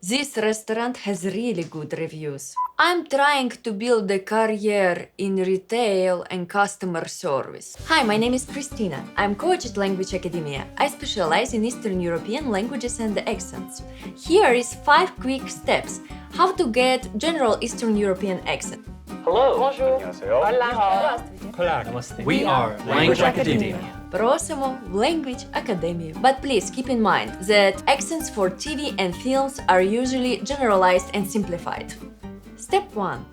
This restaurant has really good reviews. I'm trying to build a career in retail and customer service. Hi, my name is Christina. I'm coach at Language Academia. I specialize in Eastern European languages and accents. Here is 5 quick steps how to get general Eastern European accent. Hello. Bonjour. Hola. Hola, namaste. We are Language Academia. Просимо в Language Academy. But please keep in mind that accents for TV and films are usually generalized and simplified. Step 1.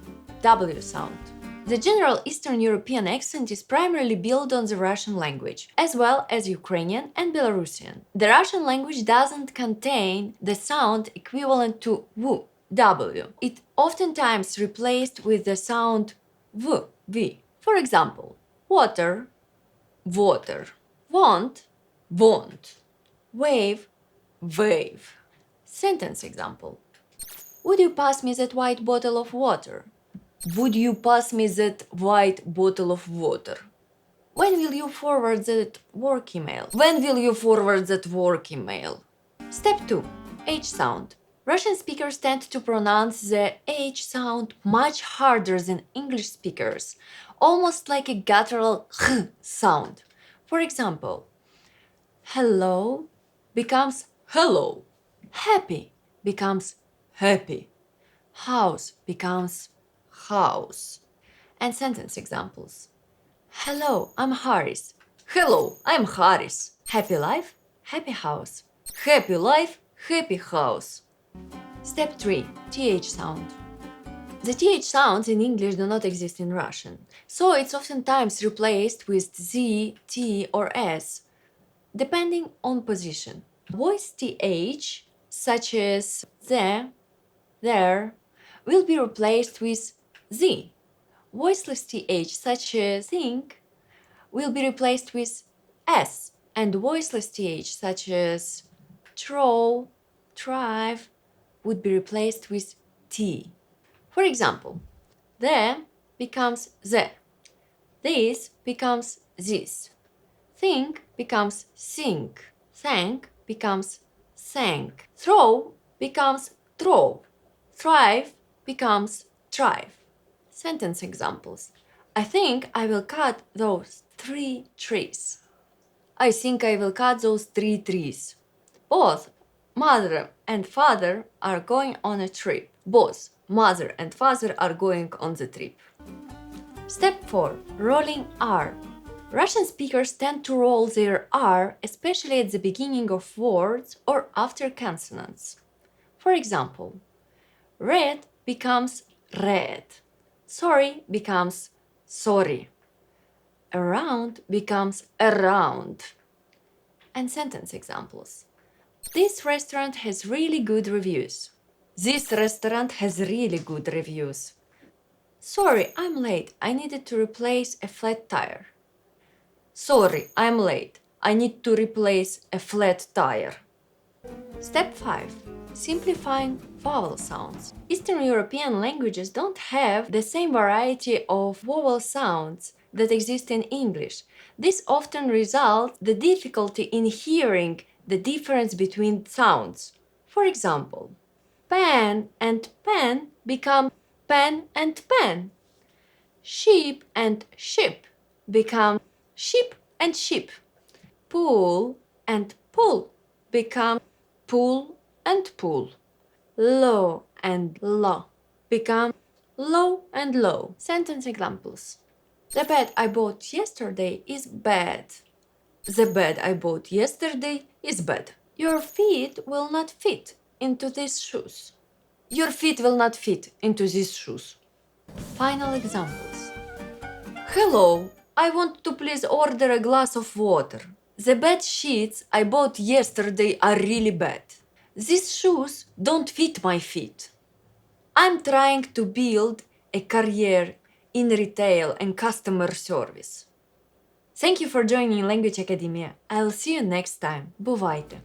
W sound. The general Eastern European accent is primarily built on the Russian language, as well as Ukrainian and Belarusian. The Russian language doesn't contain the sound equivalent to W, W. It oftentimes replaced with the sound V, V. For example, water, water, want, want, wave, wave. Sentence example. Would you pass me that white bottle of water? Would you pass me that white bottle of water? When will you forward that work email? When will you forward that work email? Step 2. H sound. Russian speakers tend to pronounce the H sound much harder than English speakers, almost like a guttural H sound. For example, hello becomes hello. Happy becomes happy. House becomes house. And sentence examples. Hello, I'm Haris. Hello, I'm Haris. Happy life, happy house. Happy life, happy house. Step 3. TH sound. The TH sounds in English do not exist in Russian, so it's oftentimes replaced with Z, T, or S, depending on position. Voice TH, such as the, there, will be replaced with Z. Voiceless TH, such as think, will be replaced with S, and voiceless TH, such as throw, thrive, would be replaced with T. For example, the becomes the, this becomes this, think becomes think, thank becomes thank, throw becomes throw, thrive becomes thrive. Sentence examples. I think I will cut those 3 trees. I think I will cut those 3 trees. Both mother and father are going on a trip. Both mother and father are going on the trip. Step 4. Rolling R. Russian speakers tend to roll their R, especially at the beginning of words or after consonants. For example, red becomes red. Sorry becomes sorry. Around becomes around. And sentence examples. This restaurant has really good reviews. This restaurant has really good reviews. Sorry, I'm late. I needed to replace a flat tire. Sorry, I'm late. I need to replace a flat tire. Step 5. Simplifying vowel sounds. Eastern European languages don't have the same variety of vowel sounds that exist in English. This often results in the difficulty in hearing the difference between sounds. For example, pen and pen become pen and pen. Sheep and ship become sheep and sheep. Pool and pull become pool and pool. Low and law become low and low. Sentence examples. The bed I bought yesterday is bad. The bed I bought yesterday is bad. Your feet will not fit into these shoes. Your feet will not fit into these shoes. Final examples. Hello, I want to please order a glass of water. The bed sheets I bought yesterday are really bad. These shoes don't fit my feet. I'm trying to build a career in retail and customer service. Thank you for joining Language Academia. I'll see you next time. Бувайте!